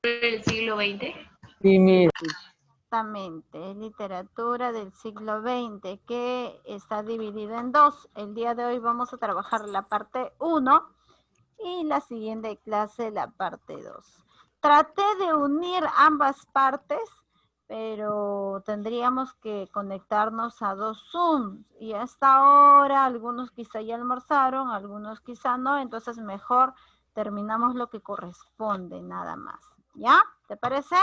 del siglo XX. Sí, mira. Exactamente, es literatura del siglo XX que está dividida en dos. El día de hoy vamos a trabajar la parte 1 y la siguiente clase la parte 2. Traté de unir ambas partes, pero tendríamos que conectarnos a dos Zooms y hasta ahora algunos quizá ya almorzaron, algunos quizá no, entonces mejor terminamos lo que corresponde nada más. ¿Ya? ¿Te parece?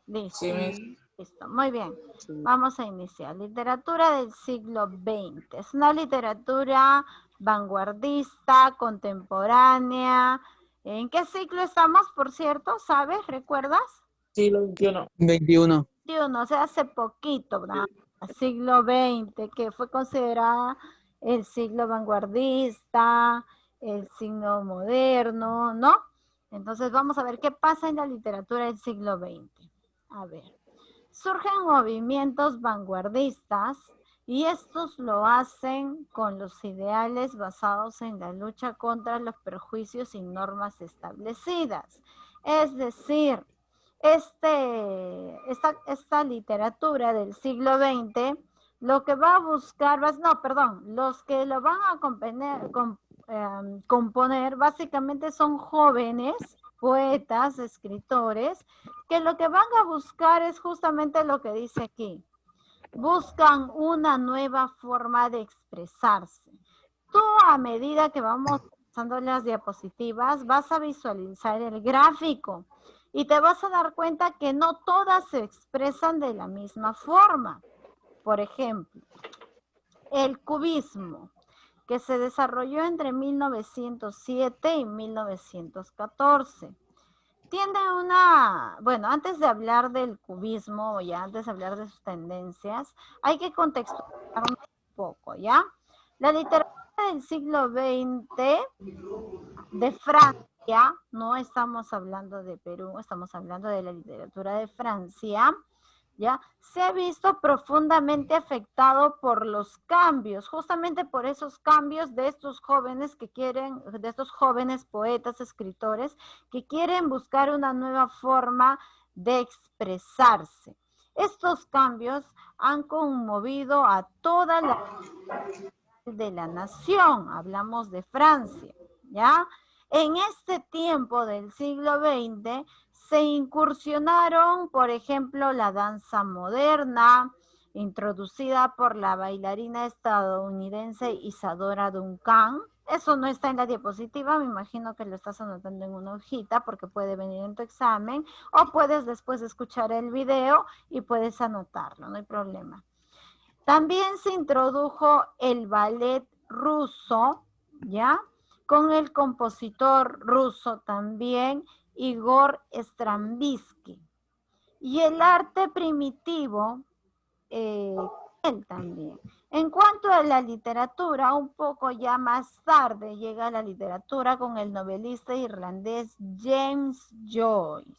Listo. Sí. Listo, muy bien. Vamos a iniciar. Literatura del siglo XX. Es una literatura vanguardista, contemporánea. ¿En qué siglo estamos, por cierto? ¿Sabes? ¿Recuerdas? Siglo XXI. 21. 21, o sea, hace poquito, ¿no? Siglo XX, que fue considerada el siglo vanguardista, el siglo moderno, ¿no? Entonces vamos a ver qué pasa en la literatura del siglo XX. A ver, surgen movimientos vanguardistas y estos lo hacen con los ideales basados en la lucha contra los prejuicios y normas establecidas. Es decir, esta literatura del siglo XX lo que va a buscar, los que lo van a componer básicamente son jóvenes, poetas, escritores, que lo que van a buscar es justamente lo que dice aquí. Buscan una nueva forma de expresarse. Tú a medida que vamos pasando las diapositivas vas a visualizar el gráfico y te vas a dar cuenta que no todas se expresan de la misma forma. Por ejemplo, el cubismo, que se desarrolló entre 1907 y 1914. Tiene bueno, antes de hablar del cubismo, ya antes de hablar de sus tendencias, hay que contextualizar un poco, ¿ya? La literatura del siglo XX de Francia, no estamos hablando de Perú, estamos hablando de la literatura de Francia, ¿ya? Se ha visto profundamente afectado por los cambios, justamente por esos cambios de estos jóvenes de estos jóvenes poetas, escritores, que quieren buscar una nueva forma de expresarse. Estos cambios han conmovido a toda la de la nación, hablamos de Francia, ¿ya? En este tiempo del siglo XX se incursionaron, por ejemplo, la danza moderna, introducida por la bailarina estadounidense Isadora Duncan. Eso no está en la diapositiva, me imagino que lo estás anotando en una hojita porque puede venir en tu examen, o puedes después escuchar el video y puedes anotarlo, no hay problema. También se introdujo el ballet ruso, ¿ya? Con el compositor ruso también, Igor Stravinsky. Y el arte primitivo, él también. En cuanto a la literatura, un poco ya más tarde llega la literatura con el novelista irlandés James Joyce,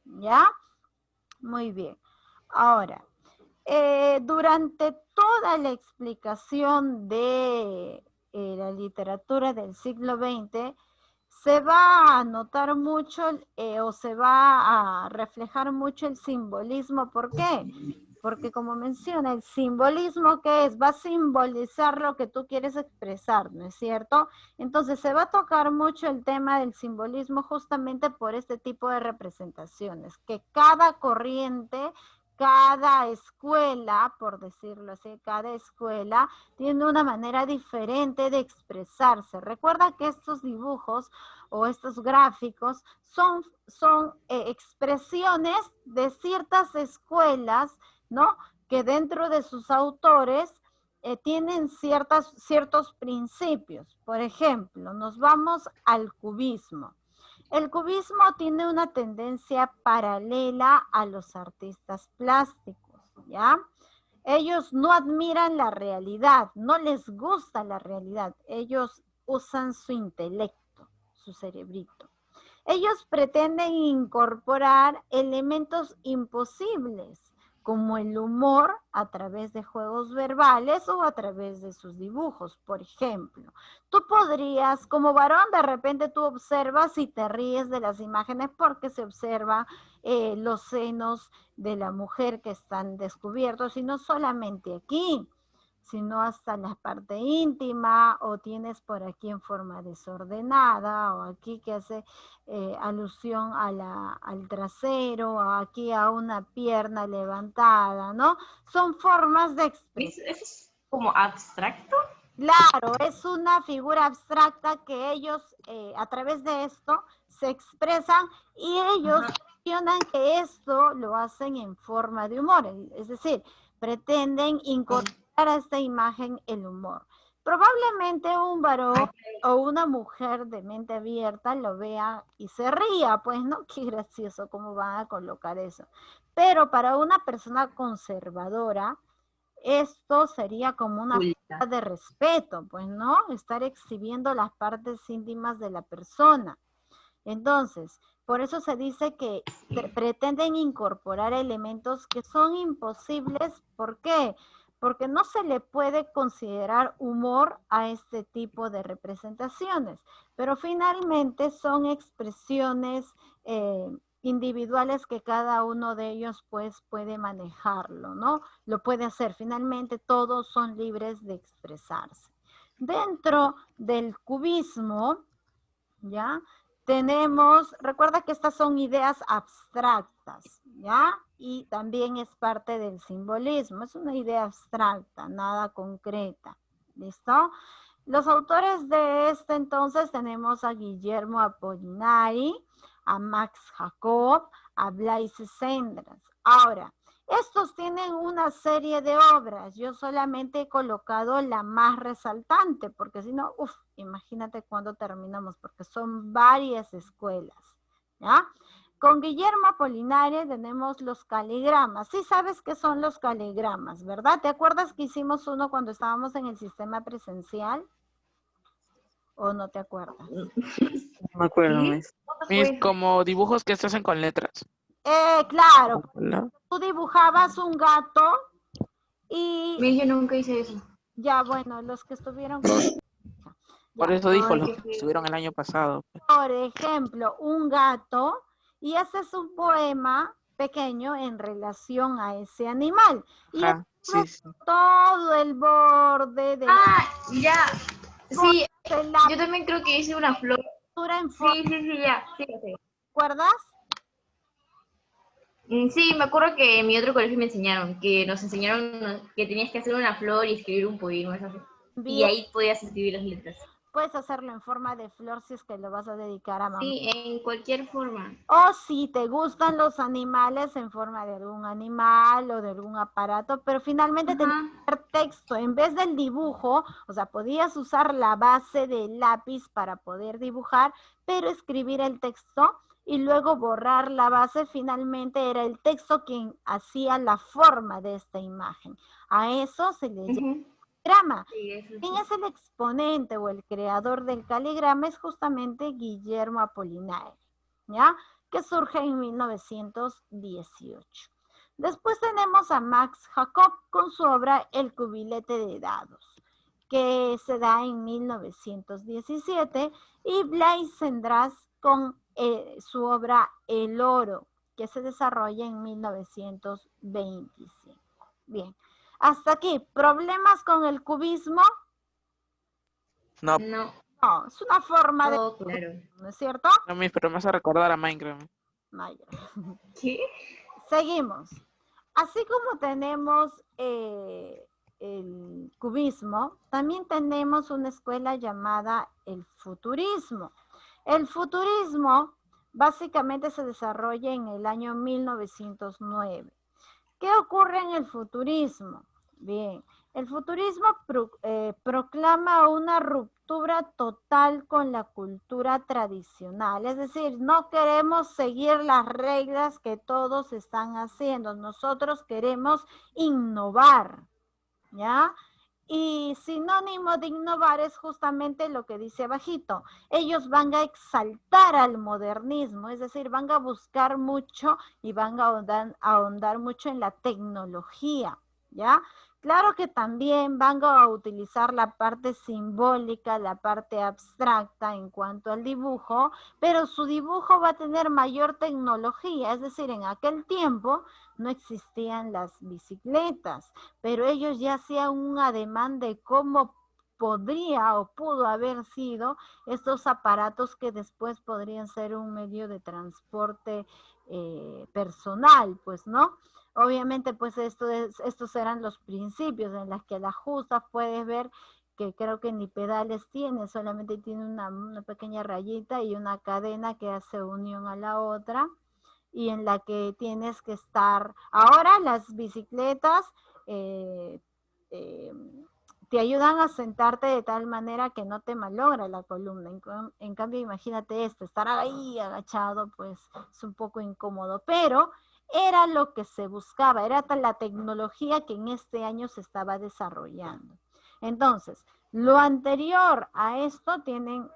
¿ya? Muy bien. Ahora, durante toda la explicación de la literatura del siglo XX, se va a notar mucho o se va a reflejar mucho el simbolismo. ¿Por qué? Porque como menciona, el simbolismo que es, va a simbolizar lo que tú quieres expresar, ¿no es cierto? Entonces se va a tocar mucho el tema del simbolismo justamente por este tipo de representaciones, que cada corriente, cada escuela, por decirlo así, cada escuela tiene una manera diferente de expresarse. Recuerda que estos dibujos o estos gráficos son expresiones de ciertas escuelas, ¿no? Que dentro de sus autores tienen ciertos principios. Por ejemplo, nos vamos al cubismo. El cubismo tiene una tendencia paralela a los artistas plásticos, ¿ya? Ellos no admiran la realidad, no les gusta la realidad, ellos usan su intelecto, su cerebrito. Ellos pretenden incorporar elementos imposibles, como el humor a través de juegos verbales o a través de sus dibujos. Por ejemplo, tú podrías, como varón, de repente tú observas y te ríes de las imágenes porque se observa los senos de la mujer que están descubiertos, y no solamente aquí, sino hasta la parte íntima, o tienes por aquí en forma desordenada, o aquí que hace alusión a al trasero, o aquí a una pierna levantada, ¿no? Son formas de expresión. ¿Eso es como abstracto? Claro, es una figura abstracta que ellos a través de esto se expresan, y ellos mencionan que esto lo hacen en forma de humor, es decir, pretenden incorporar a esta imagen el humor. Probablemente un varón o una mujer de mente abierta lo vea y se ría, pues, ¿no? Qué gracioso cómo van a colocar eso. Pero para una persona conservadora, esto sería como una falta de respeto, pues, ¿no? Estar exhibiendo las partes íntimas de la persona. Entonces, por eso se dice que pretenden incorporar elementos que son imposibles. ¿Por qué? Porque no se le puede considerar humor a este tipo de representaciones, pero finalmente son expresiones individuales que cada uno de ellos pues puede manejarlo, ¿no? Lo puede hacer. Finalmente todos son libres de expresarse. Dentro del cubismo, ¿ya? Tenemos, recuerda que estas son ideas abstractas, ¿ya? Y también es parte del simbolismo, es una idea abstracta, nada concreta, ¿listo? Los autores de este entonces tenemos a Guillermo Apollinari, a Max Jacob, a Blaise Cendrars. Ahora, estos tienen una serie de obras. Yo solamente he colocado la más resaltante, porque si no, imagínate cuándo terminamos, porque son varias escuelas, ¿ya? Con Guillermo Apollinario tenemos los caligramas. Sí sabes qué son los caligramas, ¿verdad? ¿Te acuerdas que hicimos uno cuando estábamos en el sistema presencial? ¿O no te acuerdas? No me acuerdo, Miss. Pues, Como dibujos que se hacen con letras. Claro. ¿No? Tú dibujabas un gato y... yo nunca hice eso. Ya, bueno, los que estuvieron... Por Ya. eso dijo, Ay, los qué que feo. estuvieron el año pasado. Por ejemplo, un gato, y haces un poema pequeño en relación a ese animal. Y Ajá, sí, sí. todo el borde de Ya. Sí, la yo también creo que hice una flor. pintura en forma, Sí, ya. Sí, sí. ¿recuerdas? Sí, me acuerdo que en mi otro colegio me enseñaron, que nos enseñaron que tenías que hacer una flor y escribir un poema, eso así. Y Bien, ahí podías escribir las letras. puedes hacerlo en forma de flor si es que lo vas a dedicar a mamá. Sí, en cualquier forma. O si te gustan los animales, en forma de algún animal o de algún aparato, pero finalmente tenías que hacer texto en vez del dibujo. O sea, podías usar la base del lápiz para poder dibujar, pero escribir el texto y luego borrar la base. Finalmente era el texto quien hacía la forma de esta imagen. A eso se le llama caligrama. Sí, eso ¿Quién sí. es el exponente o el creador del caligrama? Es justamente Guillermo Apollinaire, ¿ya? Que surge en 1918. Después tenemos a Max Jacob con su obra El cubilete de dados, que se da en 1917, y Blaise Cendrars con su obra El oro, que se desarrolla en 1925. Bien, hasta aquí. ¿Problemas con el cubismo? No, No, No, es una forma de... todo claro. ¿No es cierto? no, Miss, pero me hace recordar a Minecraft. Vaya. ¿Qué? Seguimos. Así como tenemos el cubismo, también tenemos una escuela llamada el futurismo. El futurismo básicamente se desarrolla en el año 1909. ¿Qué ocurre en el futurismo? Bien, el futurismo proclama una ruptura total con la cultura tradicional, es decir, no queremos seguir las reglas que todos están haciendo, nosotros queremos innovar, ¿ya? Y sinónimo de innovar es justamente lo que dice abajito. Ellos van a exaltar al modernismo, es decir, van a buscar mucho y van a ahondar mucho en la tecnología, ¿ya? Claro que también van a utilizar la parte simbólica, la parte abstracta en cuanto al dibujo, pero su dibujo va a tener mayor tecnología, es decir, en aquel tiempo no existían las bicicletas, pero ellos ya hacían un ademán de cómo podría o pudo haber sido estos aparatos que después podrían ser un medio de transporte personal, pues, ¿no? Obviamente, pues, estos eran los principios en los que la justa puedes ver que creo que ni pedales tiene, solamente tiene una pequeña rayita y una cadena que hace unión a la otra y en la que tienes que estar. Ahora las bicicletas eh, eh, te ayudan a sentarte de tal manera que no te malogra la columna. En cambio, imagínate esto, estar ahí agachado, pues es un poco incómodo, pero era lo que se buscaba, era la tecnología que en este año se estaba desarrollando. Entonces, lo anterior a esto tienen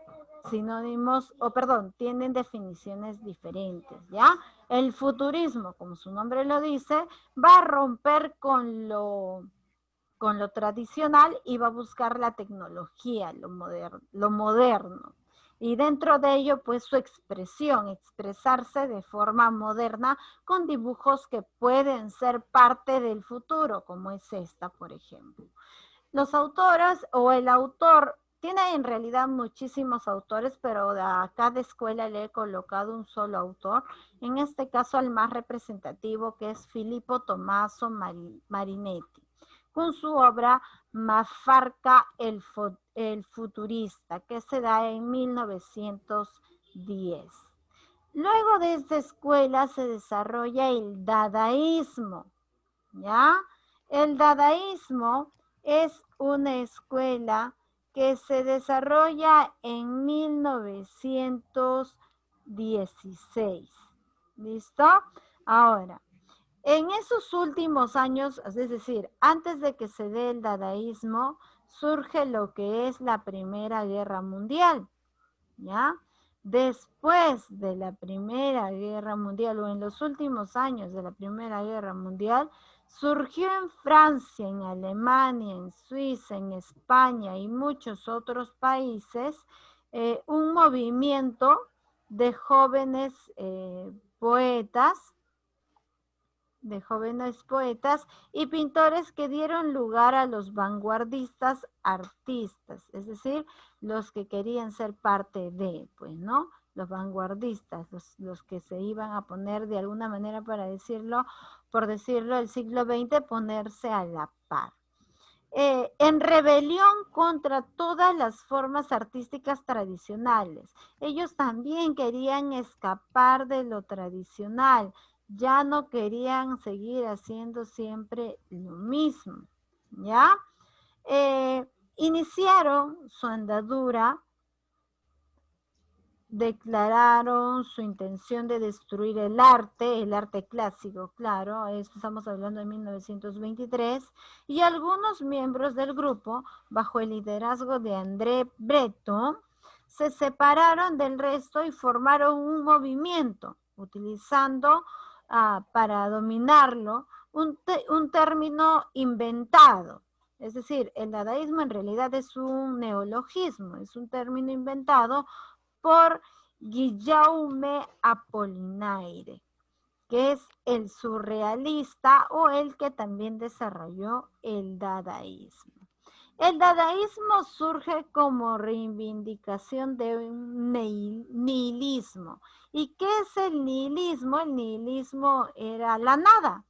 sinónimos, o perdón, tienen definiciones diferentes, ¿ya? El futurismo, como su nombre lo dice, va a romper con lo tradicional y va a buscar la tecnología, lo moderno. Y dentro de ello, pues su expresión, expresarse de forma moderna con dibujos que pueden ser parte del futuro, como es esta, por ejemplo. Los autores o el autor, tiene en realidad muchísimos autores, pero a cada escuela le he colocado un solo autor. En este caso, el más representativo, que es Filippo Tommaso Marinetti, con su obra Mafarca el futurista, que se da en 1910. Luego de esta escuela se desarrolla el dadaísmo, ¿ya? El dadaísmo es una escuela que se desarrolla en 1916. ¿Listo? Ahora, en esos últimos años, es decir, antes de que se dé el dadaísmo, surge lo que es la Primera Guerra Mundial, ¿ya? Después de la Primera Guerra Mundial, o en los últimos años de la Primera Guerra Mundial, surgió en Francia, en Alemania, en Suiza, en España y muchos otros países un movimiento de jóvenes poetas y pintores que dieron lugar a los vanguardistas artistas, es decir, los que querían ser parte de, pues, ¿no? Los vanguardistas, los que se iban a poner de alguna manera, para decirlo, por decirlo, el siglo XX, ponerse a la par. En rebelión contra todas las formas artísticas tradicionales. Ellos también querían escapar de lo tradicional, ya no querían seguir haciendo siempre lo mismo, ¿ya? Iniciaron su andadura, declararon su intención de destruir el arte clásico, claro, estamos hablando de 1923, y algunos miembros del grupo, bajo el liderazgo de André Breton, se separaron del resto y formaron un movimiento, utilizando para dominarlo un término inventado. Es decir, el dadaísmo en realidad es un neologismo, es un término inventado por Guillaume Apollinaire, que es el surrealista o el que también desarrolló el dadaísmo. El dadaísmo surge como reivindicación de un nihilismo. ¿Y qué es el nihilismo? El nihilismo era la nada.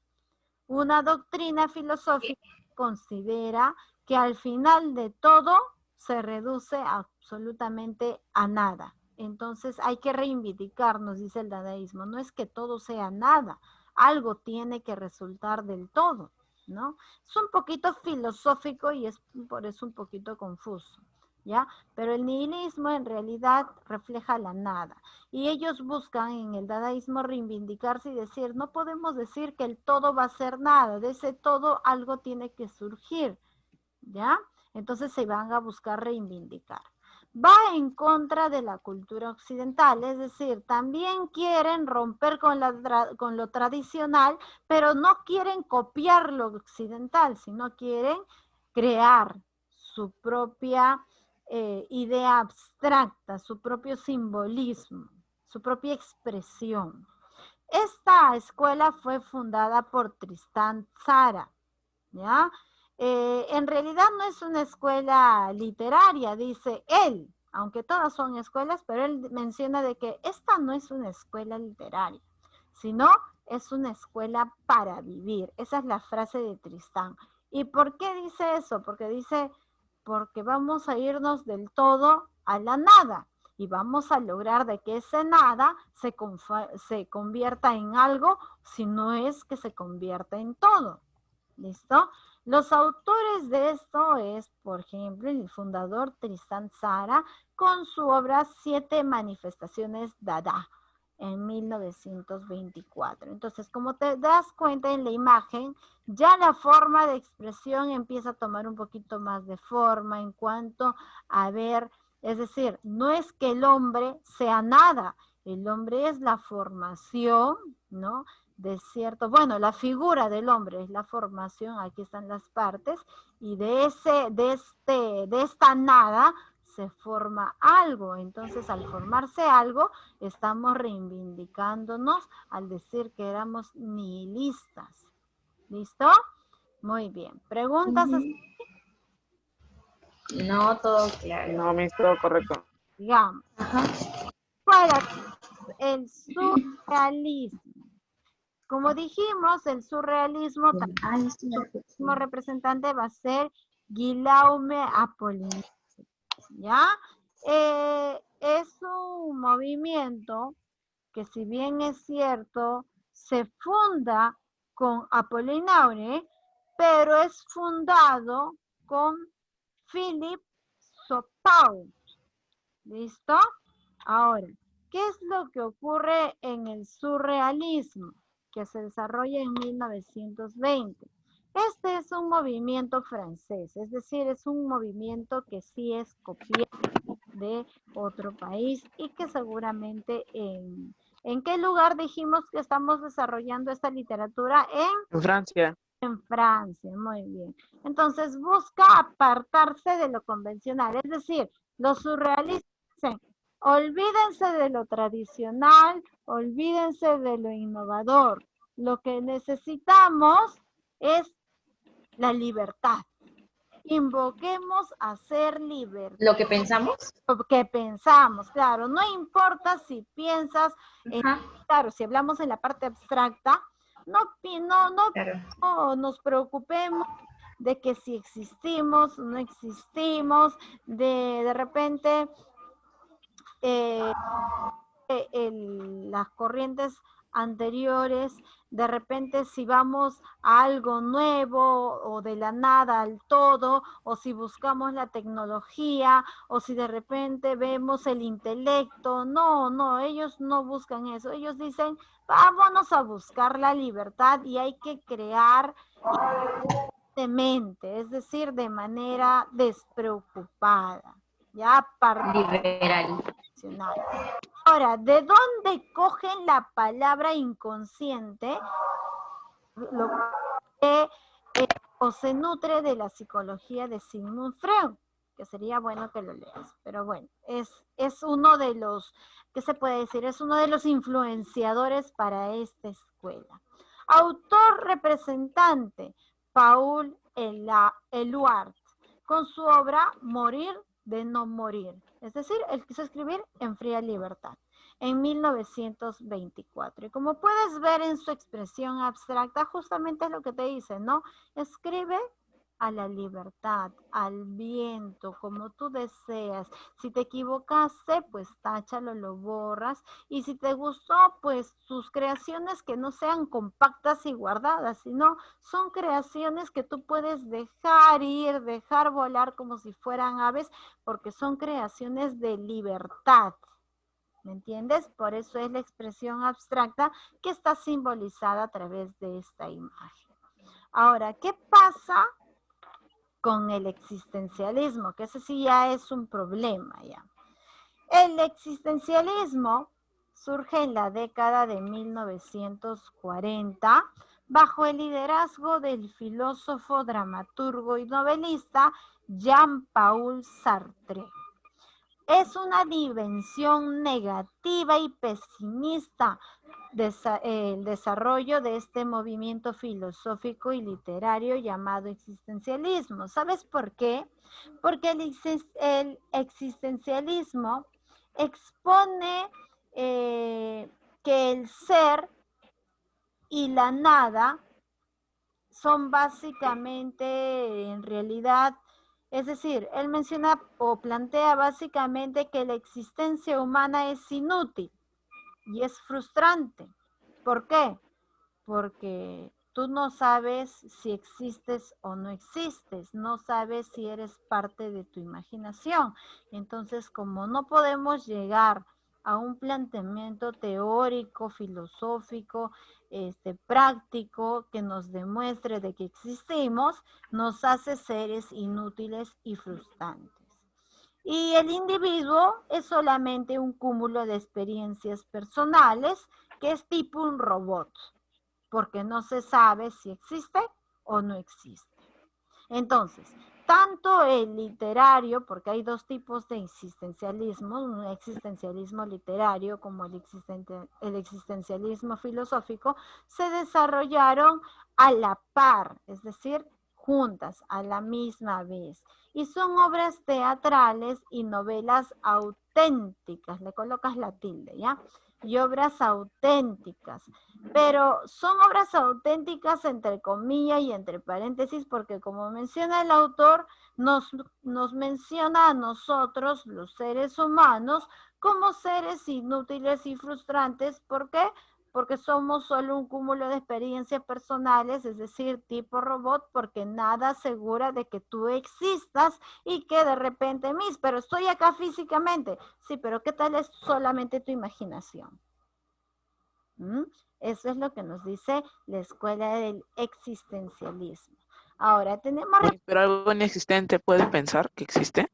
Una doctrina filosófica que considera que al final de todo se reduce absolutamente a nada. Entonces hay que reivindicarnos, dice el dadaísmo. No es que todo sea nada, algo tiene que resultar del todo, ¿no? Es un poquito filosófico y es por eso un poquito confuso, ¿ya? Pero el nihilismo en realidad refleja la nada. Y ellos buscan en el dadaísmo reivindicarse y decir, no podemos decir que el todo va a ser nada, de ese todo algo tiene que surgir, ¿ya? Entonces se van a buscar reivindicar. Va en contra de la cultura occidental, es decir, también quieren romper con lo tradicional, pero no quieren copiar lo occidental, sino quieren crear su propia idea abstracta, su propio simbolismo, su propia expresión. Esta escuela fue fundada por Tristán Tzara, ¿ya? En realidad no es una escuela literaria, dice él, aunque todas son escuelas, pero él menciona de que esta no es una escuela literaria, sino es una escuela para vivir. Esa es la frase de Tristán. ¿Y por qué dice eso? Porque dice, porque vamos a irnos del todo a la nada y vamos a lograr de que ese nada se convierta en algo, si no es que se convierta en todo. ¿Listo? Los autores de esto es, por ejemplo, el fundador Tristán Tzara con su obra 7 manifestaciones Dada en 1924. Entonces, como te das cuenta en la imagen, ya la forma de expresión empieza a tomar un poquito más de forma en cuanto a ver, es decir, no es que el hombre sea nada, el hombre es la formación, ¿no? De cierto, bueno, la figura del hombre es la formación, aquí están las partes, y de esta nada se forma algo. Entonces, al formarse algo, estamos reivindicándonos al decir que éramos nihilistas. ¿Listo? Muy bien. ¿Preguntas? No, todo claro. No, me todo correcto. Digamos. Ajá. Para el surrealismo. Como dijimos, el surrealismo, su representante va a ser Guillaume Apollinaire, ¿ya? Es un movimiento que, si bien es cierto, se funda con Apollinaire, pero es fundado con Philippe Saupault. ¿Listo? Ahora, ¿qué es lo que ocurre en el surrealismo que se desarrolla en 1920? Este es un movimiento francés, es decir, es un movimiento que sí es copiado de otro país y que seguramente ¿en qué lugar dijimos que estamos desarrollando esta literatura? En Francia. En Francia, muy bien. Entonces busca apartarse de lo convencional, es decir, los surrealistas dicen, olvídense de lo tradicional, olvídense de lo innovador. Lo que necesitamos es la libertad. Invoquemos a ser libres. ¿Lo que pensamos? Lo que pensamos, claro. No importa si piensas, claro, si hablamos en la parte abstracta, Claro. no nos preocupemos de que si existimos, no existimos, de repente las corrientes anteriores, de repente si vamos a algo nuevo o de la nada al todo, o si buscamos la tecnología, o si de repente vemos el intelecto. No, ellos no buscan eso. Ellos dicen, vámonos a buscar la libertad y hay que crear de mente, es decir, de manera despreocupada, ya Liberal. Ahora, ¿de dónde cogen la palabra inconsciente? Lo que o se nutre de la psicología de Sigmund Freud, que sería bueno que lo leas, pero bueno, es uno de los, ¿qué se puede decir? Es uno de los influenciadores para esta escuela. Autor representante, Paul Eluard, con su obra Morir de no morir. Es decir, él quiso escribir en fría libertad en 1924. Y como puedes ver en su expresión abstracta, justamente es lo que te dice, ¿no? Escribe a la libertad, al viento, como tú deseas. Si te equivocaste, pues táchalo, lo borras. Y si te gustó, pues sus creaciones que no sean compactas y guardadas, sino son creaciones que tú puedes dejar ir, dejar volar como si fueran aves, porque son creaciones de libertad. ¿Me entiendes? Por eso es la expresión abstracta que está simbolizada a través de esta imagen. Ahora, ¿qué pasa con el existencialismo, que ese sí ya es un problema ya. El existencialismo surge en la década de 1940 bajo el liderazgo del filósofo, dramaturgo y novelista Jean-Paul Sartre. Es una dimensión negativa y pesimista el desarrollo de este movimiento filosófico y literario llamado existencialismo. ¿Sabes por qué? Porque el existencialismo expone que el ser y la nada son básicamente, en realidad, es decir, él menciona o plantea básicamente que la existencia humana es inútil y es frustrante. ¿Por qué? Porque tú no sabes si existes o no existes, no sabes si eres parte de tu imaginación. Entonces, como no podemos llegar a un planteamiento teórico, filosófico, práctico, que nos demuestre de que existimos, nos hace seres inútiles y frustrantes. Y el individuo es solamente un cúmulo de experiencias personales que es tipo un robot, porque no se sabe si existe o no existe. Entonces, tanto el literario, porque hay dos tipos de existencialismo, un existencialismo literario como el existencialismo filosófico, se desarrollaron a la par, es decir, juntas, a la misma vez. Y son obras teatrales y novelas auténticas, le colocas la tilde, ¿ya? Y obras auténticas, pero son obras auténticas entre comillas y entre paréntesis, porque como menciona el autor, nos menciona a nosotros, los seres humanos, como seres inútiles y frustrantes. ¿Por qué? Porque somos solo un cúmulo de experiencias personales, es decir, tipo robot, porque nada asegura de que tú existas y que de repente, pero estoy acá físicamente. Sí, pero ¿qué tal es solamente tu imaginación? Eso es lo que nos dice la escuela del existencialismo. Ahora tenemos... Pero algo inexistente, ¿puedes pensar que existe?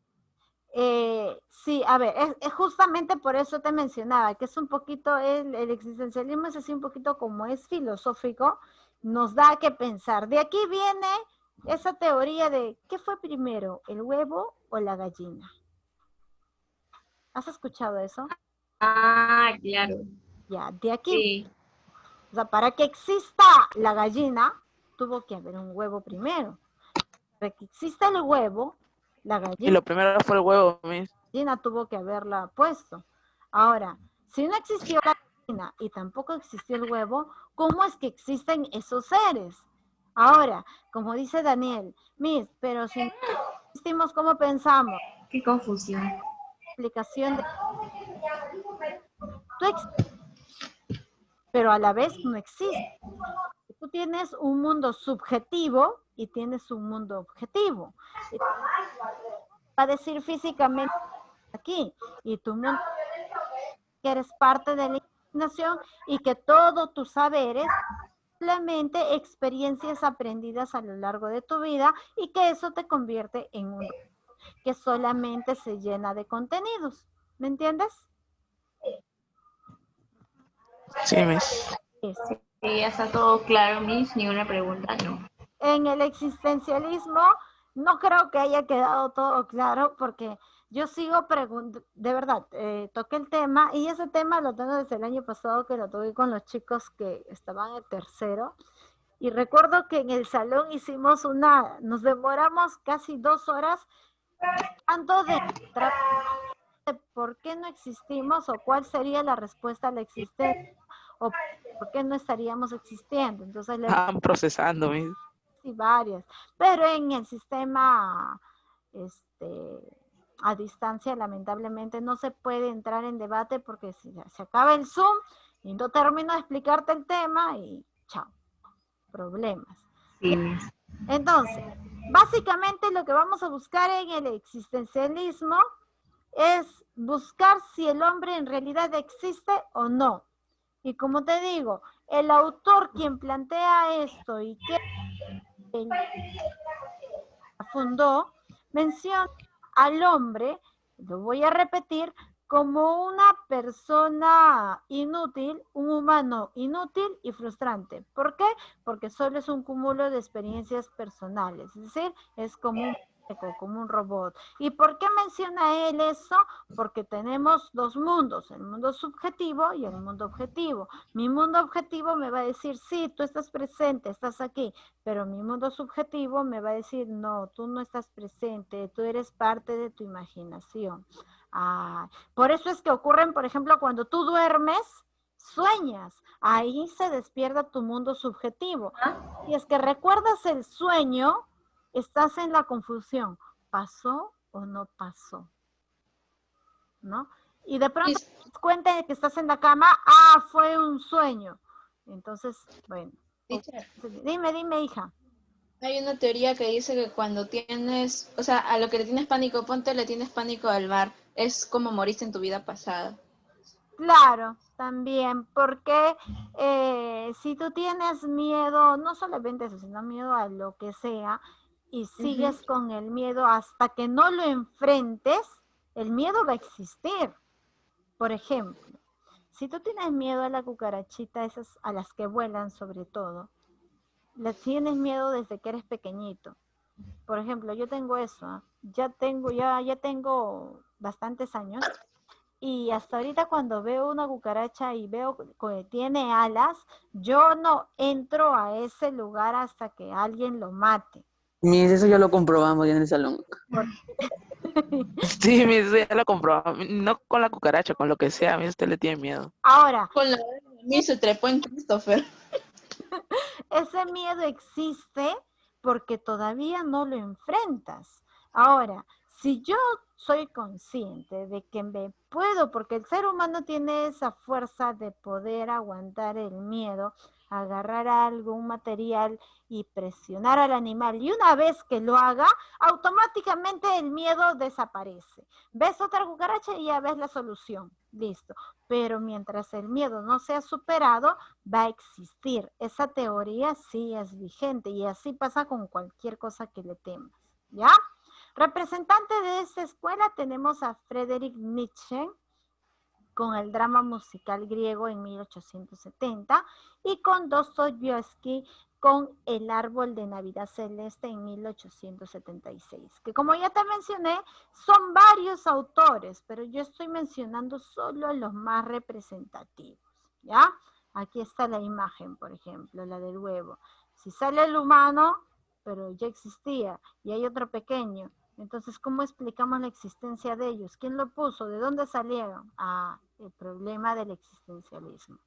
Sí, a ver, es justamente por eso te mencionaba, que es un poquito, el existencialismo es así un poquito como es filosófico, nos da que pensar. De aquí viene esa teoría de, ¿qué fue primero, el huevo o la gallina? ¿Has escuchado eso? Ah, claro. Ya, de aquí, Sí. o sea, para que exista la gallina, tuvo que haber un huevo primero. Para que exista el huevo, la Y gallina... lo primero fue el huevo, Miss. Gallina tuvo que haberla puesto. Ahora, si no existió la gallina y tampoco existió el huevo, ¿cómo es que existen esos seres? Ahora, como dice Daniel, pero si no existimos, ¿cómo pensamos? Qué confusión. Explicación de... Tú existes, pero a la vez no existes. Tú tienes un mundo subjetivo y tienes un mundo objetivo. Va a decir físicamente aquí, y tu mundo que eres parte de la imaginación y que todos tus saberes simplemente experiencias aprendidas a lo largo de tu vida y que eso te convierte en un que solamente se llena de contenidos. ¿Me entiendes? Sí, Miss. Eso. Sí, ya está todo claro, Miss. Ninguna pregunta, no. En el existencialismo no creo que haya quedado todo claro porque yo sigo preguntando, de verdad, toqué el tema y ese tema lo tengo desde el año pasado que lo tuve con los chicos que estaban en tercero y recuerdo que en el salón hicimos nos demoramos casi 2 horas tratando de por qué no existimos o cuál sería la respuesta a la existencia o por qué no estaríamos existiendo. Entonces Estaban procesando, Miss. y varias, pero en el sistema a distancia lamentablemente no se puede entrar en debate porque se acaba el Zoom y no termino de explicarte el tema y chao, problemas. Sí, Miss. Entonces, básicamente lo que vamos a buscar en el existencialismo es buscar si el hombre en realidad existe o no. Y como te digo, el autor quien plantea esto y que fundó, menciona al hombre, lo voy a repetir, como una persona inútil, un humano inútil y frustrante. ¿Por qué? Porque solo es un cúmulo de experiencias personales, es decir, es como un muñeco, como un robot. ¿Y por qué menciona él eso? Porque tenemos dos mundos, el mundo subjetivo y el mundo objetivo. Mi mundo objetivo me va a decir, sí, tú estás presente, estás aquí, pero mi mundo subjetivo me va a decir, no, tú no estás presente, tú eres parte de tu imaginación. Por eso es que ocurren, por ejemplo, cuando tú duermes, sueñas, ahí se despierta tu mundo subjetivo. Y es que recuerdas el sueño, estás en la confusión, ¿pasó o no pasó? ¿No? Y de pronto te das cuenta de que estás en la cama, fue un sueño. Entonces, bueno. Teacher, Dime, hija. hay una teoría que dice que cuando tienes, o sea, a lo que le tienes pánico, ponte le tienes pánico al mar, es como moriste en tu vida pasada. Claro, también, porque si tú tienes miedo, no solamente eso, sino miedo a lo que sea, y sigues con el miedo hasta que no lo enfrentes, el miedo va a existir. Por ejemplo, si tú tienes miedo a la cucarachita, esas a las que vuelan sobre todo, le tienes miedo desde que eres pequeñito. Por ejemplo, yo tengo eso, ya tengo bastantes años. Y hasta ahorita cuando veo una cucaracha y veo que tiene alas, yo no entro a ese lugar hasta que alguien lo mate. Miss, eso ya lo comprobamos ya en el salón. Sí, Miss, eso ya lo comprobamos. No con la cucaracha, con lo que sea, Miss, usted le tiene miedo. Ahora, Con la de mí se trepó en Christopher. ese miedo existe porque todavía no lo enfrentas. Ahora, si yo soy consciente de que me puedo, porque el ser humano tiene esa fuerza de poder aguantar el miedo, agarrar algo, un material y presionar al animal, y una vez que lo haga, automáticamente el miedo desaparece. Ves otra cucaracha y ya ves la solución. Listo. Pero mientras el miedo no sea superado, va a existir. Esa teoría sí es vigente y así pasa con cualquier cosa que le temas, ¿ya? Representante de esta escuela tenemos a Friedrich Nietzsche con el drama musical griego en 1870 y con Dostoyevsky con El árbol de Navidad celeste en 1876, que como ya te mencioné, son varios autores, pero yo estoy mencionando solo los más representativos, ¿ya? Aquí está la imagen, por ejemplo, la del huevo. Si sale el humano, pero ya existía, y hay otro pequeño, entonces, ¿cómo explicamos la existencia de ellos? ¿Quién lo puso? ¿De dónde salieron? El problema del existencialismo.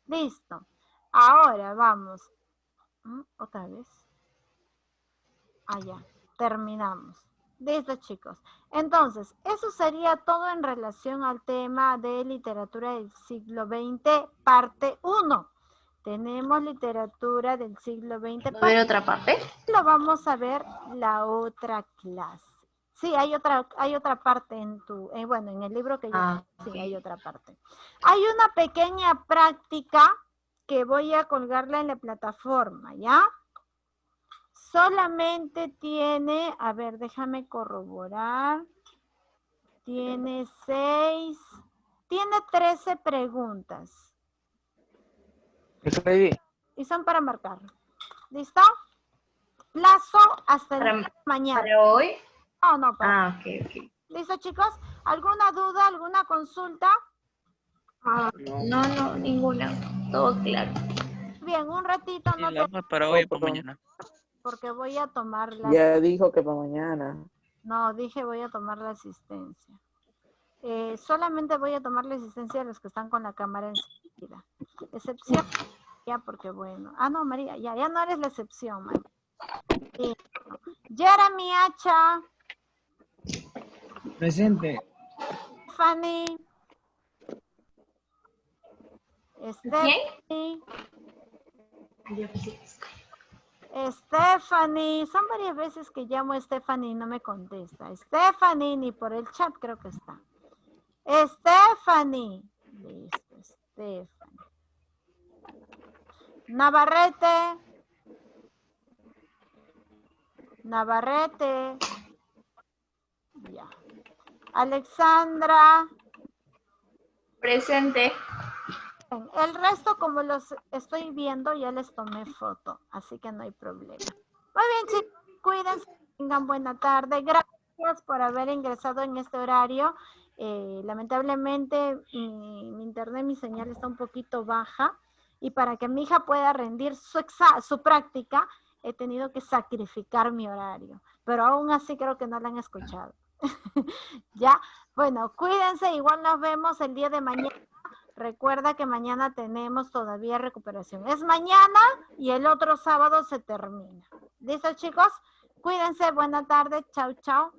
Listo. Ahora vamos. Otra vez. Ya. Terminamos. Listo, chicos. Entonces, eso sería todo en relación al tema de literatura del siglo XX, parte 1. Tenemos literatura del siglo XX. ¿Va a haber otra parte? Lo vamos a ver la otra clase. Sí, hay otra parte en en el libro que yo sí, hay otra parte. Hay una pequeña práctica que voy a colgarla en la plataforma, ¿ya? Solamente tiene, a ver, déjame corroborar. Tiene 13 preguntas. Y son para marcar. ¿Listo? Plazo hasta el mañana. ¿Para hoy? No, para. Ok. ¿Listo, chicos? ¿Alguna duda, alguna consulta? No, ninguna. Todo claro. Bien, un ratito Sí, la hoja para hoy y para mañana. porque voy a tomar Ya dijo que para mañana. No, dije voy a tomar la asistencia. Solamente voy a tomar la asistencia de los que están con la cámara encendida. Excepción, ya porque bueno. No, María, ya no eres la excepción, María. Jeremy Hacha. Presente. Stephanie. Stephanie, son varias veces que llamo a Stephanie y no me contesta. Stephanie, ni por el chat creo que está. Stephanie. Listo, Stephanie. Navarrete. Navarrete. Ya. Alexandra. Presente. El resto, como los estoy viendo, ya les tomé foto, así que no hay problema. Muy bien, chicos, cuídense, tengan buena tarde. Gracias por haber ingresado en este horario. Lamentablemente, mi internet, mi señal está un poquito baja, y para que mi hija pueda rendir su práctica, he tenido que sacrificar mi horario, pero aún así creo que no la han escuchado. Ya, bueno, cuídense, igual nos vemos el día de mañana. Recuerda que mañana tenemos todavía recuperación. Es mañana y el otro sábado se termina. ¿Listo, chicos? Cuídense, buena tarde. Chao, chao.